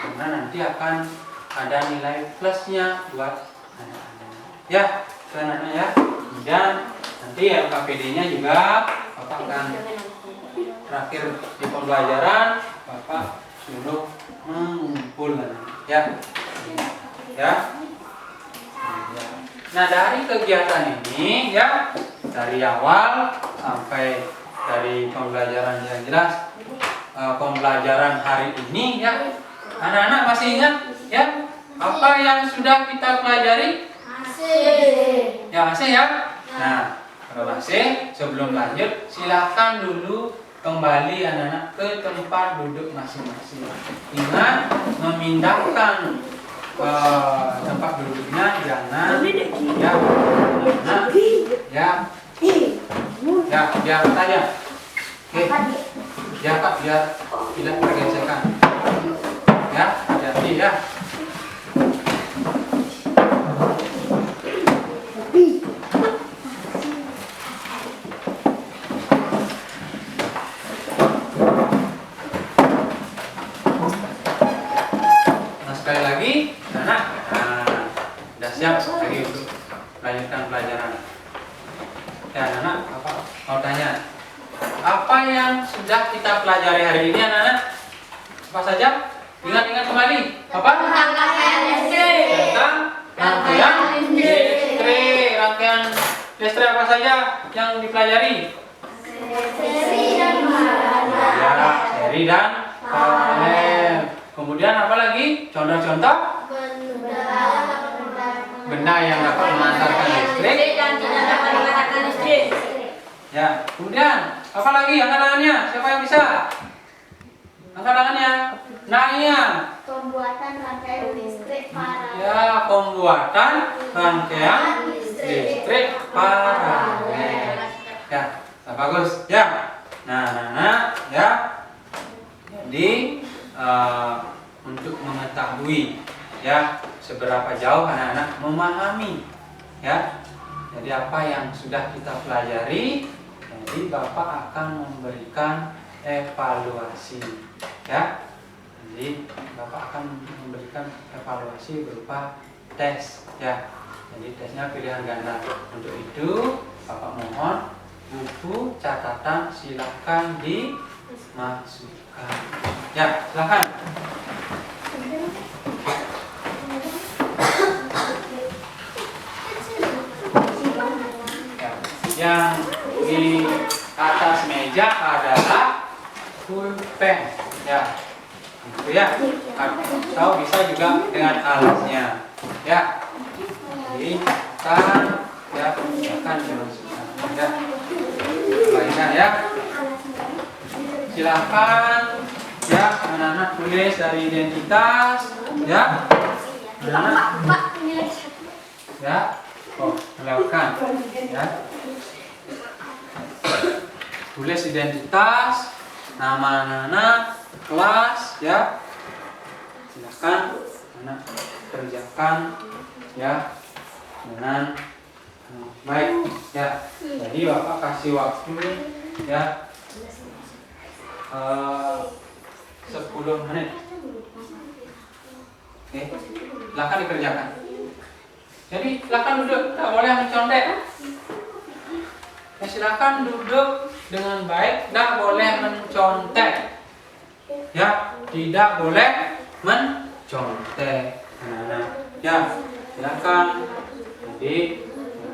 Speaker 1: karena nanti akan ada nilai plusnya buat anak-anak. Ya, anak-anak ya. Dan nanti LKPD-nya juga Bapak akan terakhir di pembelajaran Bapak suruh mengumpulkan, ya. Ya. Nah dari kegiatan ini, ya dari awal sampai dari pembelajaran yang jelas, pembelajaran hari ini, ya anak-anak masih ingat ya apa yang sudah kita pelajari? Ya masih ya. Nah kalau masih, sebelum lanjut silakan dulu kembali anak-anak ke tempat duduk masing-masing. Ingat memindahkan tempat duduknya jangan ya biar saja. Oke. Ya Pak, biar tidak tergesekan. Ya, hati-hati ya. Nah sekali lagi, anak, sudah siap lagi untuk melanjutkan pelajaran. Ya anak, apa mau tanya? Apa yang sudah kita pelajari hari ini anak-anak? Apa saja? Ingat-ingat kembali. Apa? Tentang rangkaian listrik. Rangkaian listrik apa saja yang dipelajari? Seri dan paralel. Kemudian apa lagi? Contoh-contoh? Benda yang dapat mengantarkan listrik
Speaker 3: dan tidak dapat mengantarkan listrik.
Speaker 1: Ya, kemudian apa lagi angkat tangannya? Siapa yang bisa? Angkat tangannya. Nanya.
Speaker 2: Pembuatan rangkaian listrik paralel.
Speaker 1: Ya, pembuatan rangkaian listrik paralel. Ya, bagus. Ya. Nah, ya. Jadi untuk mengetahui ya seberapa jauh anak-anak memahami ya. Jadi apa yang sudah kita pelajari, jadi Bapak akan memberikan evaluasi ya. Jadi Bapak akan memberikan evaluasi berupa tes ya. Jadi tesnya pilihan ganda. Untuk itu Bapak mohon buku catatan silakan dimasukkan. Ya, silakan. Yang di atas meja adalah pulpen ya, gitu ya, atau bisa juga dengan alasnya ya. Jadi kan ya akan dimasukkan ya, baikkan ya. Silakan ya anak-anak tulis dari identitas ya, anak-anak ya. Oh, melewatkan ya. Tulis identitas, nama anak-anak, kelas ya. Silakan anak kerjakan ya dengan baik ya. Jadi Bapak kasih waktu ya 10 menit. Oke, silakan dikerjakan. Jadi silakan duduk, tidak boleh mencontek. Ya, silakan duduk dengan baik, tidak boleh mencontek. Ya, tidak boleh mencontek. Anak-anak, ya, silakan. Jadi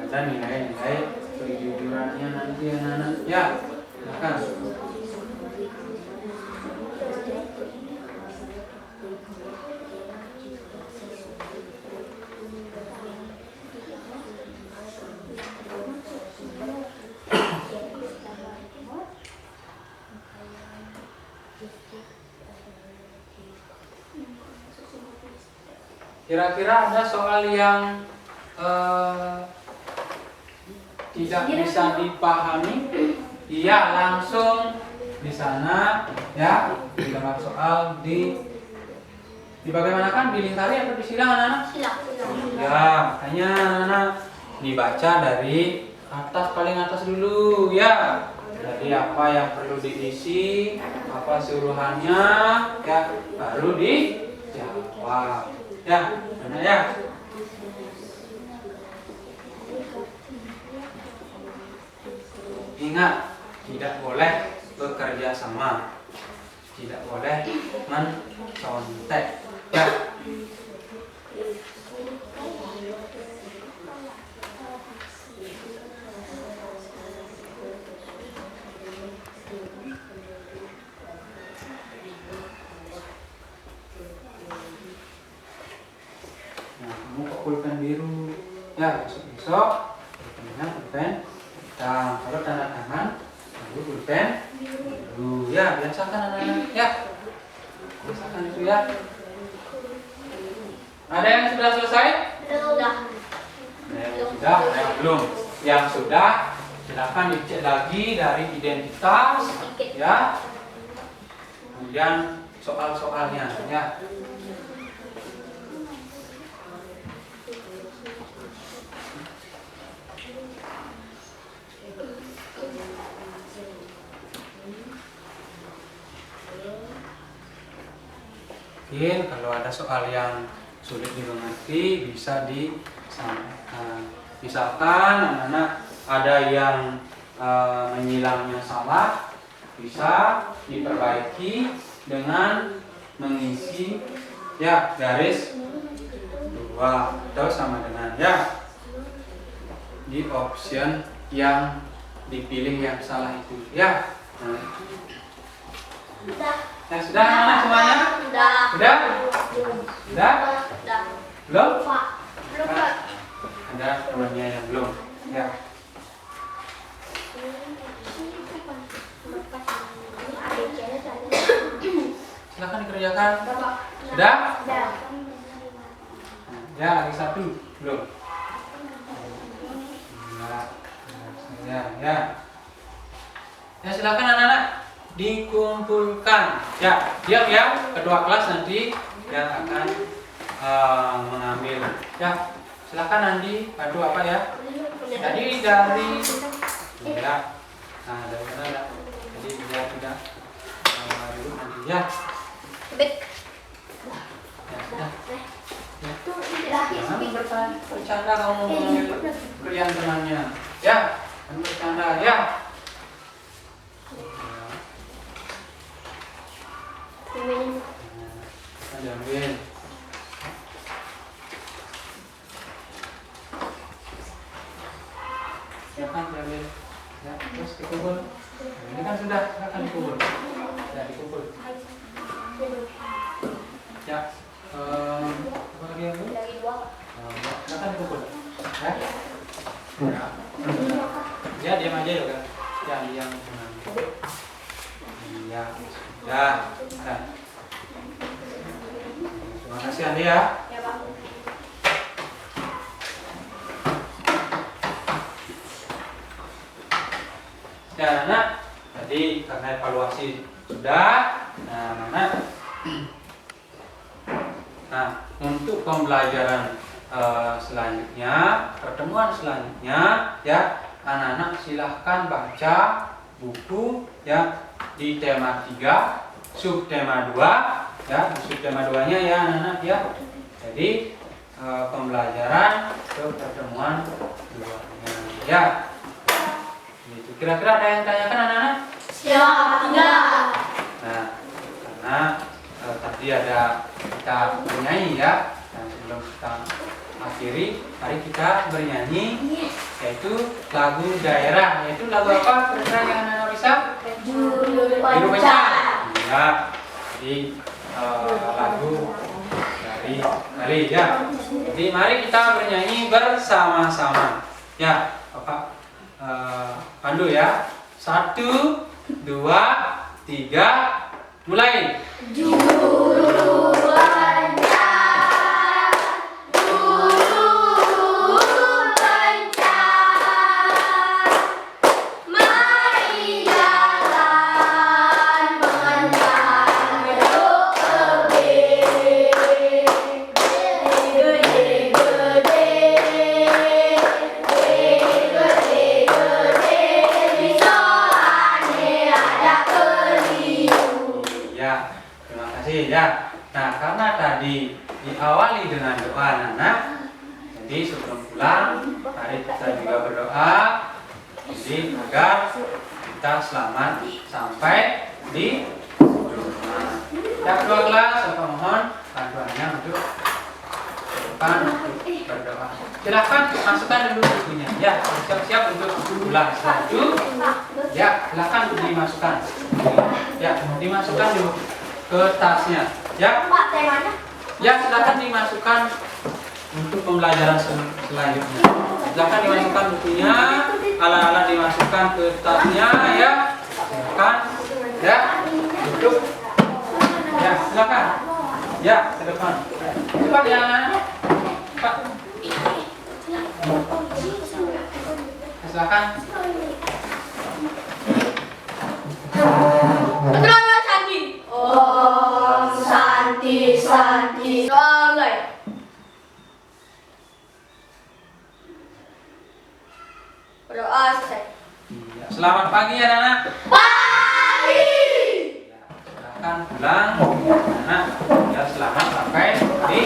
Speaker 1: ada nilai-nilai kejujurannya nanti anak-anak. Ya, silakan. Kira-kira ada soal yang tidak bisa dipahami? Iya, langsung di sana ya. Di dalam soal bagaimanakan, dilingkari atau disilang anak-anak?
Speaker 3: Silang.
Speaker 1: Ya, makanya anak-anak dibaca dari atas, paling atas dulu ya. Jadi apa yang perlu diisi, apa suruhannya, ya baru dijawab. Ya, mana ya? Ingat, tidak boleh bekerja sama, tidak boleh mencontek. Ya. Nah, kamu kok pulpen biru? Ya, besok pulpennya pulpen hitam. Kalau tanda tangan, lalu pulpen biru. Ya, biasakan anak-anak. Ya, biasakan itu ya. Ada yang sudah selesai?
Speaker 3: Sudah.
Speaker 1: Ada yang sudah, ada yang belum. Yang sudah, silakan dicek lagi dari identitas, ya. Kemudian soal-soalnya, ya. Mungkin kalau ada soal yang sulit dimengerti bisa disampaikan. Misalkan anak-anak ada yang menyilangnya salah, bisa diperbaiki dengan mengisi ya garis 2 atau sama dengan ya di option yang dipilih yang salah itu ya. Ya sudah anak-anak semuanya?
Speaker 3: Sudah.
Speaker 1: Sudah? Sudah?
Speaker 3: Sudah.
Speaker 1: Belum?
Speaker 2: Belum, Pak.
Speaker 1: Ada temannya yang belum? Ya. Silakan dikerjakan. Sudah?
Speaker 2: Sudah.
Speaker 1: Ya, lagi satu. Belum? Ya. Ya, silakan anak-anak dikumpulkan. Ya, diam ya. Kedua kelas nanti yang akan mengambil. Ya, silakan Andi. Aduh apa ya? Jadi dari ya. Nah, dari mana ya? Jadi biar tidak duduk nanti ya. Ya, sudah. Ya. Jangan bercanda kamu mengambil kerjaan temannya. Ya, jangan bercanda ya. Diambil. Silakan diambil. Ya, terus dikubur. Ini kan sudah, silakan dikubur. Ya, dikubur. Ya, apa lagi yang ini? Silakan dikubur. Ya. Ya, diam aja ya kan. Yang ya, sudah. Nah. Terima kasih Andi ya.
Speaker 3: Ya, Pak.
Speaker 1: Ya, anak. Tadi karena evaluasi sudah. Nah, untuk pembelajaran selanjutnya, pertemuan selanjutnya, ya, anak-anak silahkan baca buku ya di tema 3, subtema 2. Ya, subtema 2-nya ya anak-anak ya. Jadi pembelajaran ke pertemuan 2-nya ya. Itu Kira-kira ada yang tanyakan anak-anak?
Speaker 3: Siap.
Speaker 1: Nah, karena tadi ada kita bernyanyi ya. Nah, sebelum kita akhiri, mari kita bernyanyi yaitu lagu daerah. Yaitu lagu apa? Kira-kira yang anak-anak bisa?
Speaker 3: Juru
Speaker 1: Juru pencar. Ya, jadi lagu dari Bali ya. Jadi mari kita bernyanyi bersama-sama. Ya, Bapak pandu ya. 1, 2, 3, mulai.
Speaker 3: Juru pencar, mari jalan mencar medok tebing, gede bisolane ada keliru.
Speaker 1: Ya, terima kasih ya. Nah, karena tadi diawali dengan doa anak, jadi sebelum pulang, mari kita juga berdoa, jadi agar kita selamat sampai di rumah. Ya, kedua kelas, saya mohon bantuannya untuk ke depan untuk berdoa. Silakan masukkan dulu bukunya. Ya, siap-siap untuk pulang. Satu, ya, silakan dimasukkan. Ya, dimasukkan dulu ke tasnya. Ya,
Speaker 2: Pak, temanya?
Speaker 1: ya silakan dimasukkan untuk pembelajaran selanjutnya. Silakan dimasukkan bukunya, alat-alat dimasukkan ke tasnya ya. Silakan. Ya, duduk. Ya, silakan. Ya, ke depan. Cepat ya, anak. Cepat. Silakan.
Speaker 3: Keterangan Santi. Om Santi Santi. Doa mulai. Berdoa selesai.
Speaker 1: Ya, selamat pagi anak-anak.
Speaker 3: Pagi.
Speaker 1: Ya, silakan pulang. Anak, ya selamat sampai di